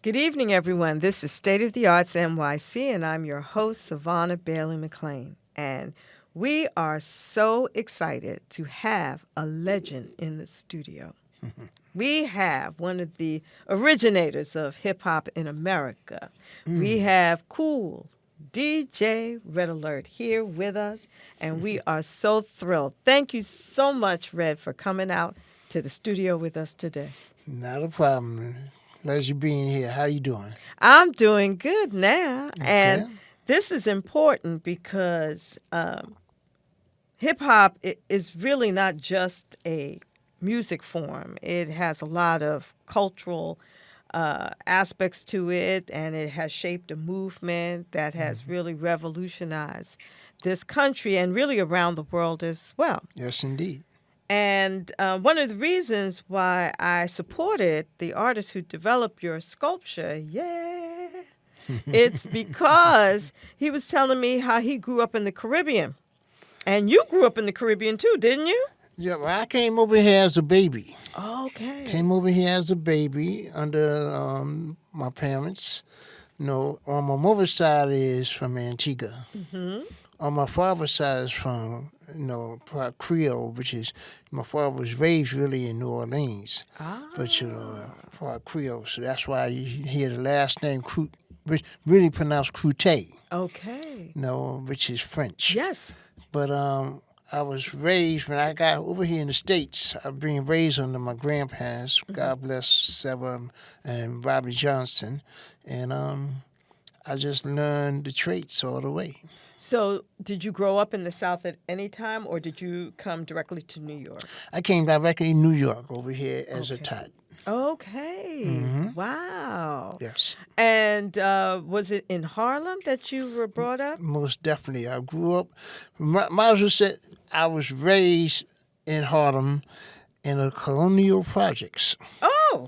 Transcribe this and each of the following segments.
Good evening, everyone. This is State of the Arts NYC, and I'm your host, Savannah Bailey McLean. And we are so excited to have a legend in the studio. We have one of the originators of hip hop in America. We have Kool DJ Red Alert here with us, and we are so thrilled. Thank you so much, Red, for coming out to the studio with us today. Not a problem. Pleasure being here. How you doing? I'm doing good now. Okay. And this is important because hip hop is really not just a music form, it has a lot of cultural aspects to it, and it has shaped a movement that has really revolutionized this country and really around the world as well. Yes, indeed. And one of the reasons why I supported the artist who developed your sculpture, it's because he was telling me how he grew up in the Caribbean. And you grew up in the Caribbean too, didn't you? Yeah, well, I came over here as a baby. Okay. Came over here as a baby under my parents. No, on my mother's side is from Antigua. Mm-hmm. On my father's side is from, part Creole, which is, my father was raised really in New Orleans. But, part Creole. So that's why you hear the last name Crute, which really pronounced Crute, Okay. which is French. Yes. But I was raised, when I got over here in the States, I've been raised under my grandparents, God bless Sarah and Robbie Johnson, and I just learned the traits all the way. So did you grow up in the South at any time, or did you come directly to New York? I came directly to New York over here as a tot. Okay. Wow. Yes. And was it in Harlem that you were brought up? Most definitely. I grew up, might as well say, I was raised in Harlem in the colonial projects. Oh,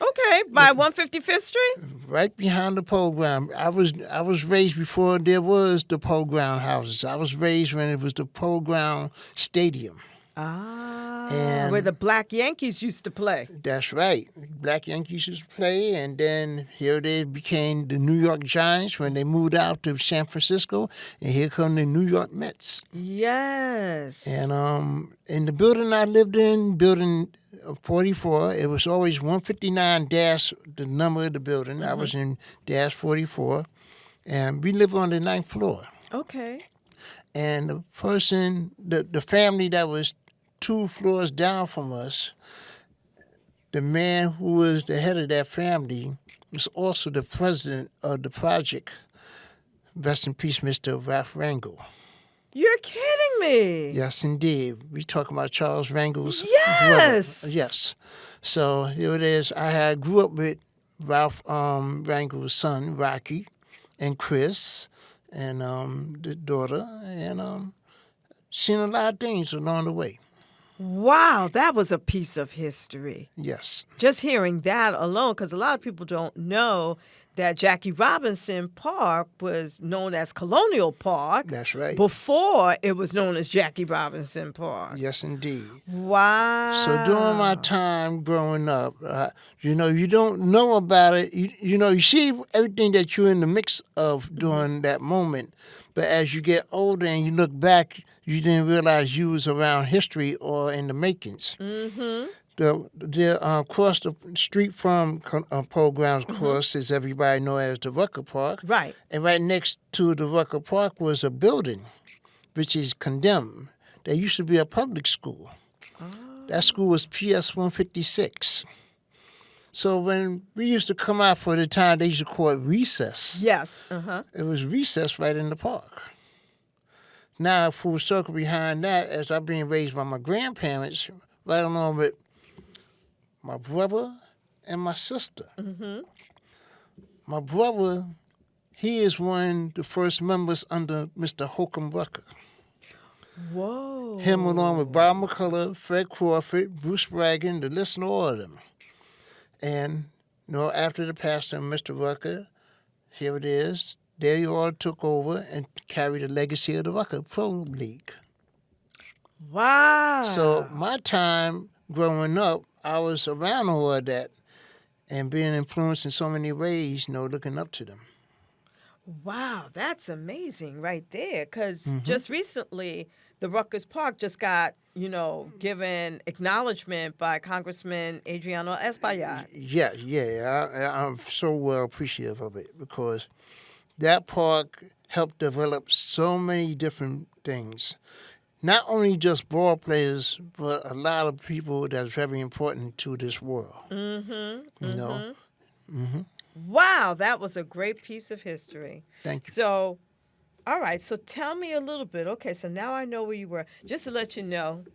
okay. By 155th Street? Right behind the pole ground. I was raised before there was the pole ground houses. I was raised when it was the pole ground stadium. Ah, where the Black Yankees used to play. That's right. Black Yankees used to play, and then here they became the New York Giants when they moved out to San Francisco, and here come the New York Mets. Yes. And in the building I lived in, building 44, it was always 159 dash, the number of the building. I was in dash 44, and we lived on the 9th floor. Okay. And the person, the family that was 2 floors down from us, the man who was the head of that family was also the president of the project. Rest in peace, Mr. Ralph Rangel. You're kidding me. Yes, indeed. We talk about Charles Rangel's Yes. brother. Yes. So here it is. I grew up with Ralph Rangel's son, Rocky, and Chris, and the daughter, and seen a lot of things along the way. Wow, that was a piece of history. Yes. Just hearing that alone, because a lot of people don't know that Jackie Robinson Park was known as Colonial Park. That's right. Before it was known as Jackie Robinson Park. Yes, indeed. Wow. So during my time growing up, you don't know about it. You see everything that you're in the mix of during that moment. But as you get older and you look back, you didn't realize you was around history or in the makings. Mm-hmm. Across the street from Pole Grounds, of course, as everybody knows as the Rucker Park. Right. And right next to the Rucker Park was a building, which is condemned. There used to be a public school. Oh. That school was PS 156. So when we used to come out for the time, they used to call it recess. Yes. Uh-huh. It was recess right in the park. Now, full circle behind that, as I've been raised by my grandparents, right along with my brother and my sister. Mm-hmm. My brother, he is one of the first members under Mr. Holcomb Rucker. Whoa. Him along with Bob McCullough, Fred Crawford, Bruce Bragan, the list of all of them. And, after the passing of Mr. Rucker, here it is, they all took over and carried the legacy of the Rucker Pro League. Wow. So my time growing up, I was around all of that. and being influenced in so many ways, looking up to them. Wow, that's amazing right there. Because Mm-hmm. just recently, the Rutgers Park just got, given acknowledgement by Congressman Adriano Espaillat. Yeah. I'm so well appreciative of it because that park helped develop so many different things. Not only just ball players, but a lot of people that's very important to this world. Mm-hmm. You know. Mm-hmm. Wow, that was a great piece of history. Thank you. So, all right, so tell me a little bit. Okay, so now I know where you were. Just to let you know,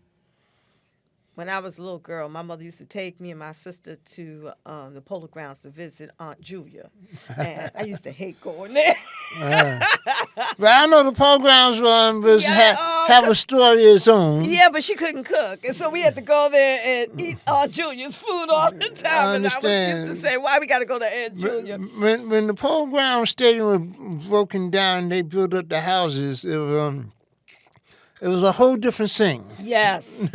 when I was a little girl, my mother used to take me and my sister to the polo grounds to visit Aunt Julia. And I used to hate going there. But I know the programs have a story of its own. Yeah, but she couldn't cook. And so we had to go there and eat Aunt Julia's food all the time. I And I understand. used to say, why we got to go to Aunt Julia? When the polo ground stadium was broken down, they built up the houses. It was a whole different thing. Yes.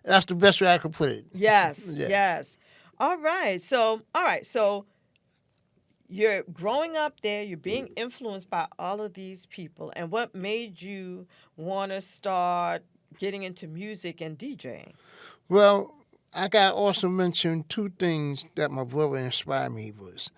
That's the best way I could put it. Yes. Yeah. Yes. All right. So you're growing up there, you're being influenced by all of these people. And what made you want to start getting into music and DJing? Well, I got also mentioned two things that my brother inspired me was.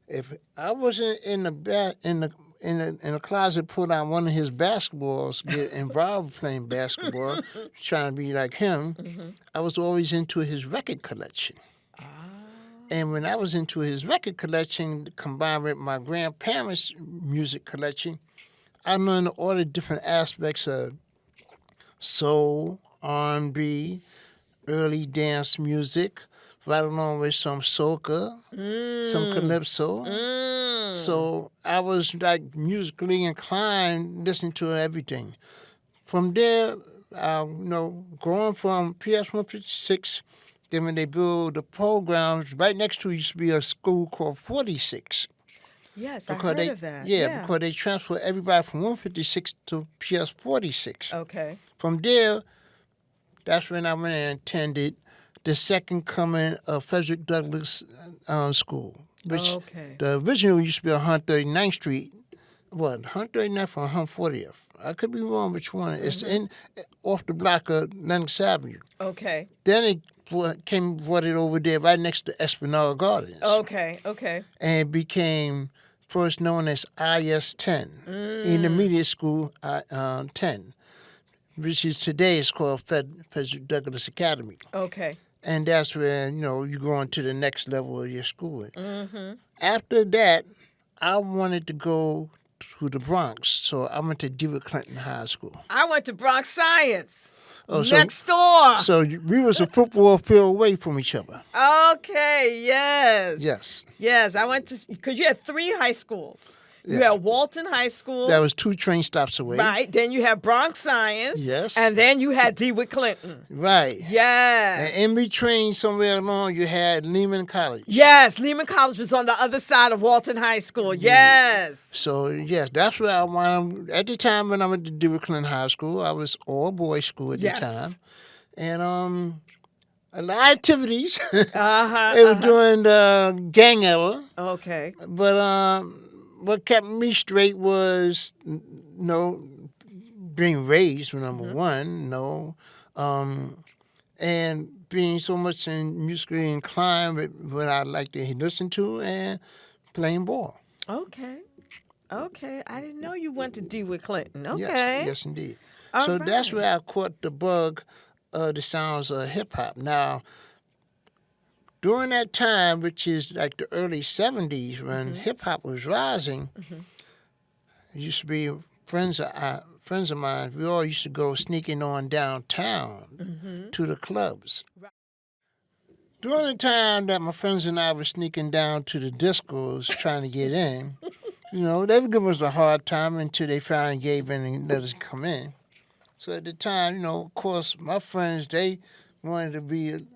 If I wasn't in the closet, put on one of his basketballs, get involved playing basketball, trying to be like him, I was always into his record collection. And when I was into his record collection, combined with my grandparents' music collection, I learned all the different aspects of soul, R&B, early dance music, right along with some soca, some calypso. So I was like musically inclined, listening to everything. From there, going from PS 156. Then when they built the programs, right next to it used to be a school called 46. Yes, I heard of that. Yeah, because they transferred everybody from 156 to PS 46. Okay. From there, that's when I went and attended the second coming of Frederick Douglass School, which the original used to be on 139th Street. What, 139th or 140th? I could be wrong which one. It's off the block of Lenox Avenue. Okay. Then it brought it over there right next to Esplanade Gardens. Okay. And it became first known as IS-10, Intermediate School 10, which is today is called Frederick Douglass Academy. Okay. And that's where, you go on to the next level of your schooling. After that, I wanted to go to the Bronx, so I went to DeWitt Clinton High School. I went to Bronx Science. Oh, next door. So we was a football field away from each other. Okay, yes. Yes, I went to, because you had 3 high schools. You had Walton High School. That was 2 train stops away. Right. Then you had Bronx Science. Yes. And then you had DeWitt Clinton. Right. Yes. And in between, somewhere along, you had Lehman College. Yes. Lehman College was on the other side of Walton High School. Yes. So, yes, that's where I wanted. At the time when I went to DeWitt Clinton High School, I was all-boys school at the time. And a lot of activities. It was during the gang era. Okay. But what kept me straight was, being raised, number one, and being so much musically inclined with what I like to listen to and playing ball. Okay. I didn't know you went to DeWitt Clinton. Okay. Yes, indeed. All that's where I caught the bug of the sounds of hip-hop. Now, during that time, which is like the early 70s, when hip-hop was rising, it used to be friends of mine, we all used to go sneaking on downtown to the clubs. Right. During the time that my friends and I were sneaking down to the discos trying to get in, they would give us a hard time until they finally gave in and let us come in. So at the time, of course, my friends, they wanted to be,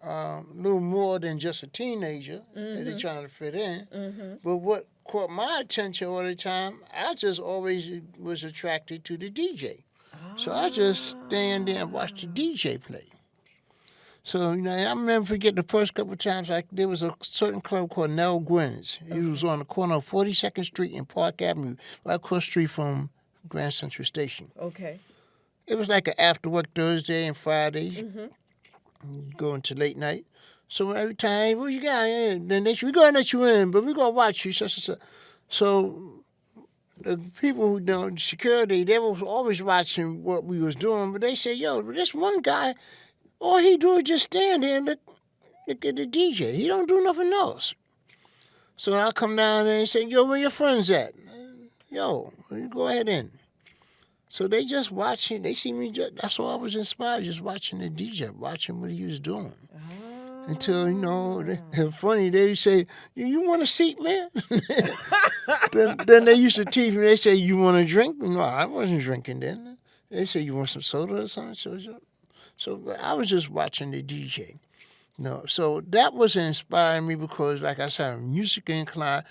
a little more than just a teenager that they're trying to fit in. But what caught my attention all the time, I just always was attracted to the DJ. So I just stand there and watch the DJ play. So, you know, and I remember forget the first couple of times, there was a certain club called Nell Gwynn's. He was on the corner of 42nd Street and Park Avenue, right across the street from Grand Central Station. Okay. It was like an after work Thursday and Friday, going to late night. So every time, what you got? Then we're going to let you in, but we're going to watch you. So the people who know security, they was always watching what we was doing, but they said, yo, this one guy, all he do is just stand there and look at the DJ. He don't do nothing else. So I come down there and say, yo, where your friends at? Yo, you go ahead in. So they just watching. They see me. That's why I was inspired, just watching the DJ, watching what he was doing. Until, you know, funny, they say, you want a seat, man? then they used to tease me. They say, you want a drink? No, I wasn't drinking then. They say, you want some soda or something? So I was just watching the DJ. No, so that was inspiring me because, like I said, I'm music inclined.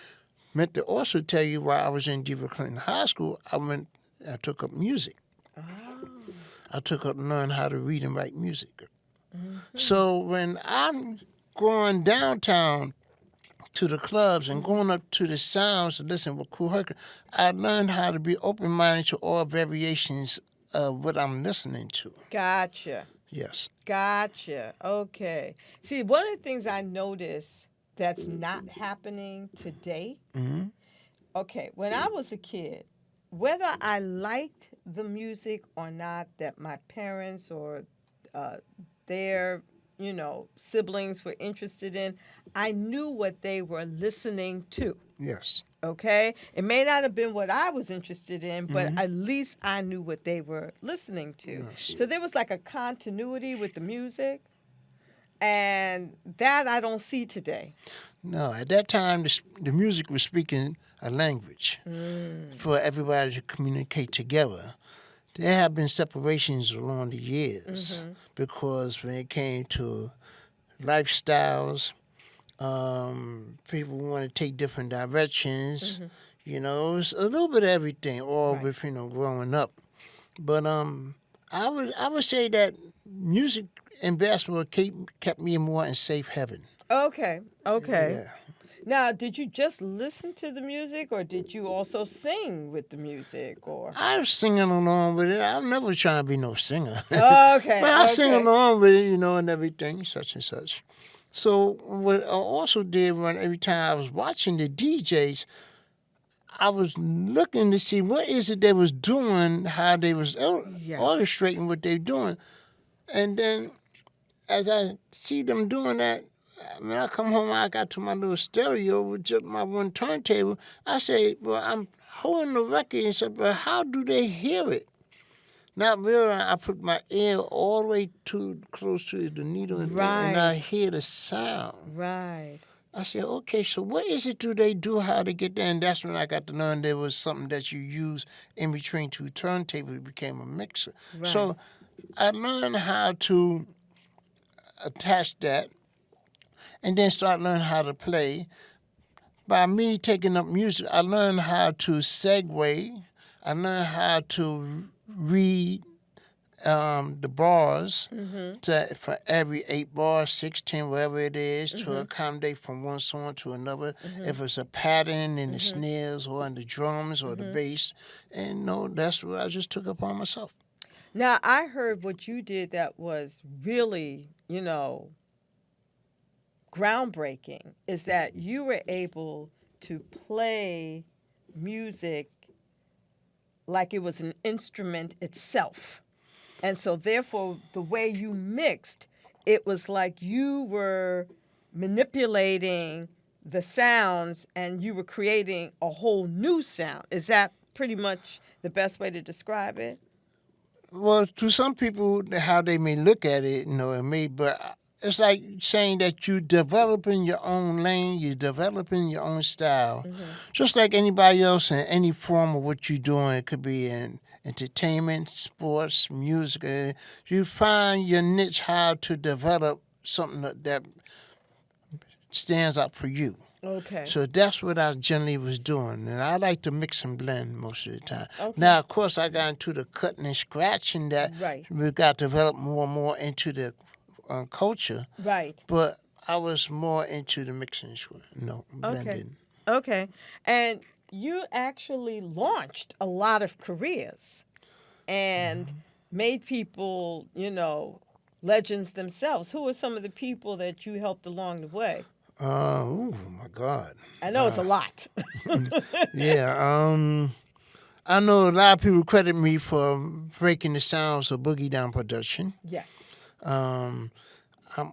Meant to also tell you while I was in Diva Clinton High School, I took up music. Oh. I took up learn how to read and write music. So when I'm going downtown to the clubs and going up to the sounds to listen with Kool Herc, I learned how to be open-minded to all variations of what I'm listening to. Gotcha. Yes. Gotcha. Okay. See, one of the things I noticed that's not happening today, okay, when I was a kid, whether I liked the music or not that my parents or their, siblings were interested in, I knew what they were listening to. Yes. Okay? It may not have been what I was interested in, but at least I knew what they were listening to. Yes. So there was like a continuity with the music, and that I don't see today. No, at that time, the music was speaking a language for everybody to communicate together. There have been separations along the years because when it came to lifestyles, people want to take different directions. It's a little bit of everything, all right. With growing up. But I would say that music and basketball kept me more in safe heaven. Okay. Yeah. Now, did you just listen to the music, or did you also sing with the music? Or I was singing along with it. I'm never trying to be no singer. Okay. But I sing along with it, and everything, such and such. So what I also did every time I was watching the DJs, I was looking to see what is it they was doing, how they was orchestrating what they doing. And then as I see them doing that, when I come home, I got to my little stereo with just my one turntable. I say, well, I'm holding the record and said, but how do they hear it? Not realizing I put my ear all the way close to the needle and I hear the sound. Right. I said, okay, so what is it they do, how to get there? And that's when I got to learn there was something that you use in between two turntables. It became a mixer. Right. So I learned how to attach that and then start learning how to play. By me taking up music, I learned how to segue. I learned how to read the bars for every 8 bars, 16, whatever it is, to accommodate from one song to another. If it's a pattern in the snares or in the drums or the bass. And that's what I just took upon myself. Now, I heard what you did that was really, groundbreaking, is that you were able to play music like it was an instrument itself. And so therefore, the way you mixed, it was like you were manipulating the sounds and you were creating a whole new sound. Is that pretty much the best way to describe it? Well, to some people, how they may look at it, but it's like saying that you're developing your own lane, you're developing your own style, just like anybody else in any form of what you're doing. It could be in entertainment, sports, music. You find your niche, how to develop something that stands out for you. Okay. So that's what I generally was doing. And I like to mix and blend most of the time. Okay. Now, of course, I got into the cutting and scratching that we got developed more and more into the culture. Right. But I was more into the mixing, blending. Okay. And you actually launched a lot of careers and made people, legends themselves. Who are some of the people that you helped along the way? Oh my God. I know it's a lot. Yeah. I know a lot of people credit me for breaking the sounds of Boogie Down production. Yes. I'm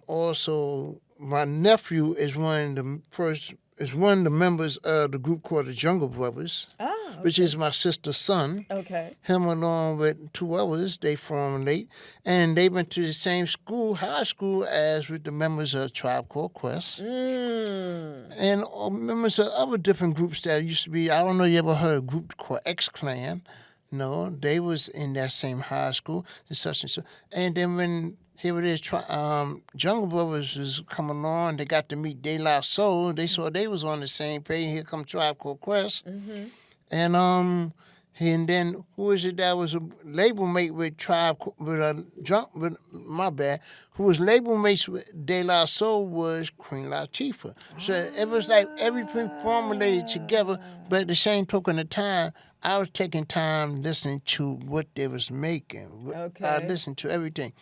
also, my nephew is one of the members of the group called the Jungle Brothers, Ah, which okay. is my sister's son. Okay. Him along with two others, they formed late, and they went to the same school, high school, as with the members of Tribe Called Quest. And members of other different groups that used to be, I don't know if you ever heard of a group called X-Clan. No, they was in that same high school and such and such. And then when here it is, Jungle Brothers was coming along, they got to meet De La Soul. They saw they was on the same page. Here come Tribe Called Quest. And then who is it that was a label mate with who was label mates with De La Soul was Queen Latifah. So it was like everything formulated together, but at the same token of time, I was taking time listening to what they was making. Okay. I listened to everything.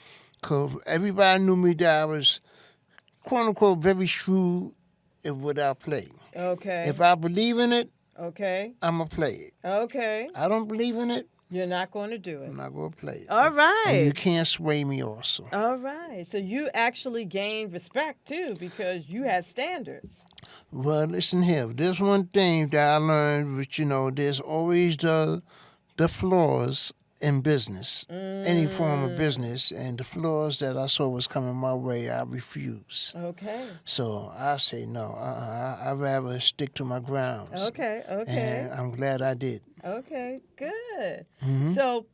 Because everybody knew me that I was, quote unquote, very shrewd in what I play. Okay. If I believe in it, Okay. I'm going to play it. Okay. I don't believe in it, You're not going to do it. I'm not going to play it. All right. And you can't sway me also. All right. So you actually gained respect too because you had standards. Well, listen here. There's one thing that I learned, which, there's always the flaws in business, any form of business, and the flaws that I saw was coming my way, I refuse. Okay. So I say no. I'd rather stick to my grounds. Okay. And I'm glad I did. Okay. Good. Mm-hmm. So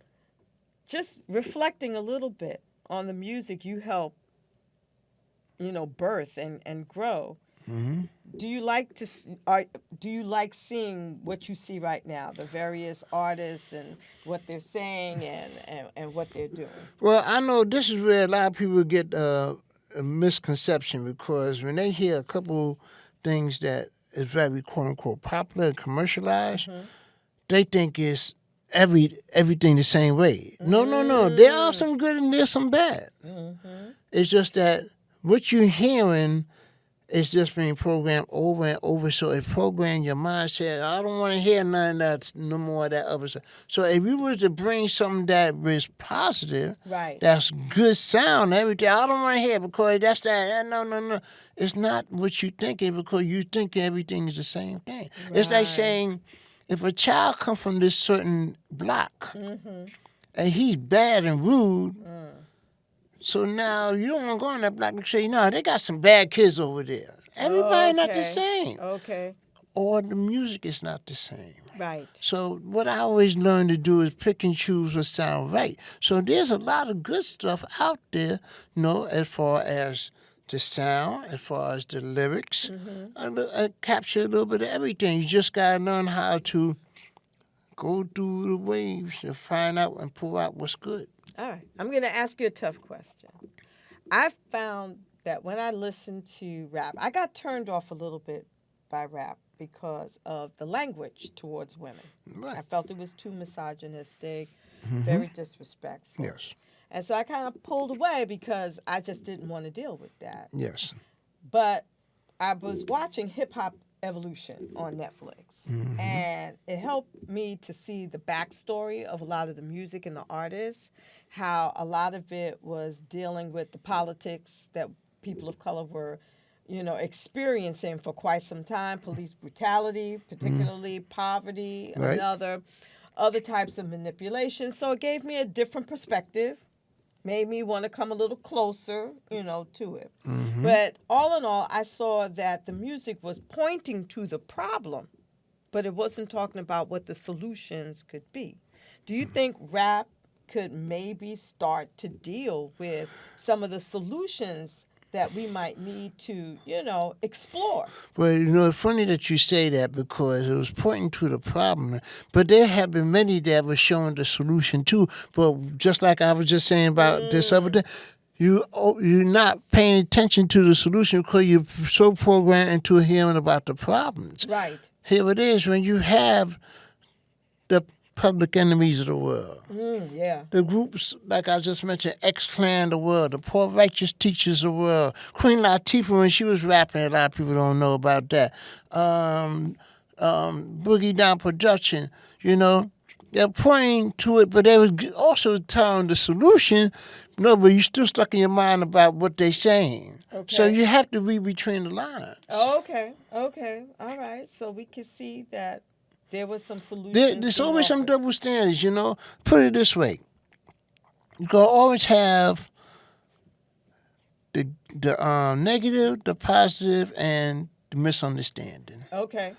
just reflecting a little bit on the music you helped, birth and grow. Mm-hmm. Do you like seeing what you see right now, the various artists and what they're saying and what they're doing? Well, I know this is where a lot of people get a misconception, because when they hear a couple things that is very quote unquote popular and commercialized, they think it's everything the same way. No. There are some good and there's some bad. It's just that what you're hearing is just being programmed over and over. So it programmed your mindset. I don't want to hear none of that, no more of that other stuff. So if you were to bring something that was positive, Right. that's good sound, everything, I don't want to hear it because that's that. No. It's not what you're thinking, because you think everything is the same thing. Right. It's like saying, if a child come from this certain block and he's bad and rude, so now you don't want to go on that block and say, no, they got some bad kids over there. Everybody not the same. Okay. Or the music is not the same. Right. So what I always learn to do is pick and choose what sound right. So there's a lot of good stuff out there, as far as the sound, as far as the lyrics. I capture a little bit of everything. You just got to learn how to go through the waves and find out and pull out what's good. All right. I'm going to ask you a tough question. I've found that when I listen to rap, I got turned off a little bit by rap because of the language towards women. Right. I felt it was too misogynistic, very disrespectful. Yes. And so I kind of pulled away because I just didn't want to deal with that. Yes. But I was watching Hip Hop Evolution on Netflix, and it helped me to see the backstory of a lot of the music and the artists, how a lot of it was dealing with the politics that people of color were, experiencing for quite some time, police brutality, particularly poverty, Right. and other types of manipulation. So it gave me a different perspective, made me want to come a little closer, to it. But all in all, I saw that the music was pointing to the problem, but it wasn't talking about what the solutions could be. Do you think rap could maybe start to deal with some of the solutions that we might need to, explore? Well, it's funny that you say that, because it was pointing to the problem. But there have been many that were showing the solution too. But just like I was just saying about this other thing, you're not paying attention to the solution because you're so programmed into hearing about the problems. Right. Here it is when you have the public enemies of the world. Yeah. The groups, like I just mentioned, X-Clan of the world, the poor righteous teachers of the world. Queen Latifah, when she was rapping, a lot of people don't know about that. Boogie Down Production, they're pointing to it, but they was also telling the solution. No, but you're still stuck in your mind about what they're saying. Okay. So you have to read between the lines. Oh, okay. Okay. All right. So we can see that there was some solutions. There's always some double standards, Put it this way. You're going to always have the negative, the positive, and the misunderstanding. Okay.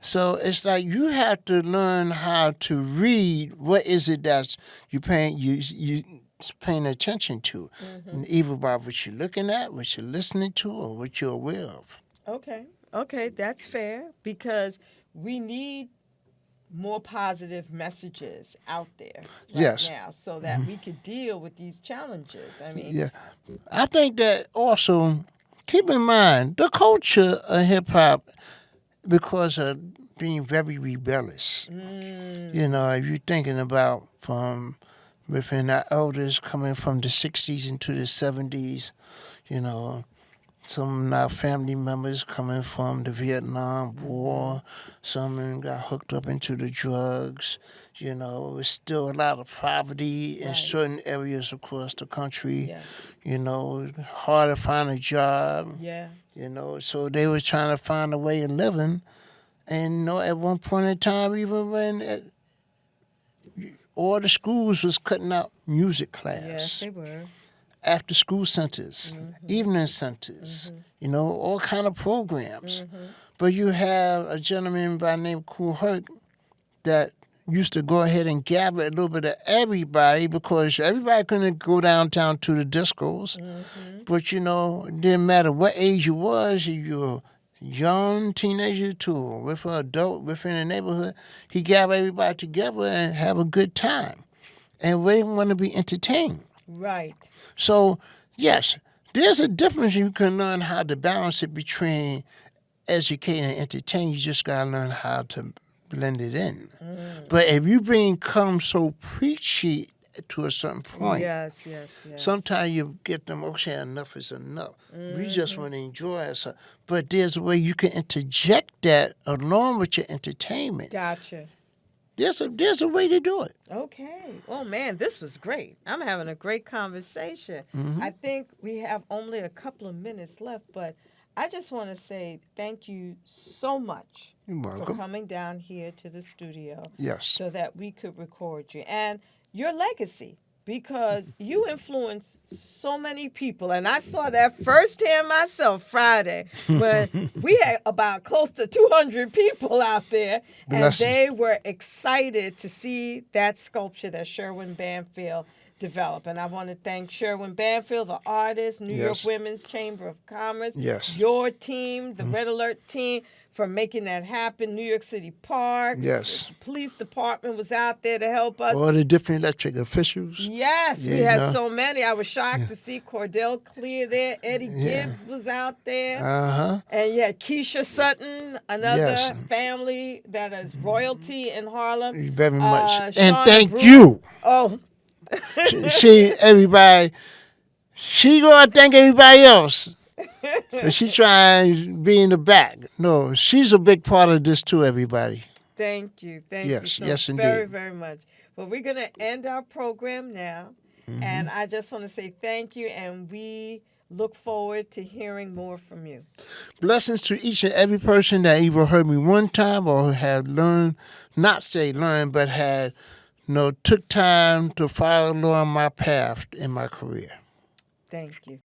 So it's like you have to learn how to read what is it that you paying attention to, either by what you're looking at, what you're listening to, or what you're aware of. Okay, that's fair because we need more positive messages out there now so that we could deal with these challenges. I mean, I think that also keep in mind the culture of hip hop. Because of being very rebellious. If you're thinking about from within our elders coming from the 60s into the 70s, some of our family members coming from the Vietnam War, some of them got hooked up into the drugs. There's still a lot of poverty in certain areas across the country. Hard to find a job. So they were trying to find a way of living. And, at one point in time, even when all the schools was cutting out music class. Yes, they were. After school centers, evening centers, all kind of programs. But you have a gentleman by the name of Kool that used to go ahead and gather a little bit of everybody because everybody couldn't go downtown to the discos. But, it didn't matter what age you was, if you were young teenager to with an adult within the neighborhood, he gathered everybody together and have a good time. And we didn't want to be entertained. Right. So, yes, there's a difference. You can learn how to balance it between educate and entertain. You just got to learn how to blend it in. But if you become so preachy to a certain point, yes. sometimes you get them, okay, enough is enough. We just want to enjoy ourselves. But there's a way you can interject that along with your entertainment. Gotcha. There's a way to do it. Okay. Oh, man, this was great. I'm having a great conversation. I think we have only a couple of minutes left, but I just want to say thank you so much for coming down here to the studio. Yes. So that we could record you. And your legacy, because you influence so many people. And I saw that firsthand myself Friday when we had about close to 200 people out there. And they were excited to see that sculpture that Sherwin Banfield developed. And I want to thank Sherwin Banfield, the artist, New York Women's Chamber of Commerce, your team, the Red Alert team, for making that happen. New York City Parks. Yes. The police department was out there to help us. All the different electric officials. Yes, we had so many. I was shocked to see Cordell Clear there. Eddie Gibbs was out there. And you had Keisha Sutton, another family that is royalty in Harlem. Very much. And Shauna thank Brewer. you. Oh. Everybody, she gonna thank everybody else. But she trying to be in the back. No, she's a big part of this too, everybody. Thank you. Thank you so very, very much. Well, we're going to end our program now. And I just want to say thank you, and we look forward to hearing more from you. Blessings to each and every person that either heard me one time or had learned, not say learned, but had took time to follow along my path in my career. Thank you.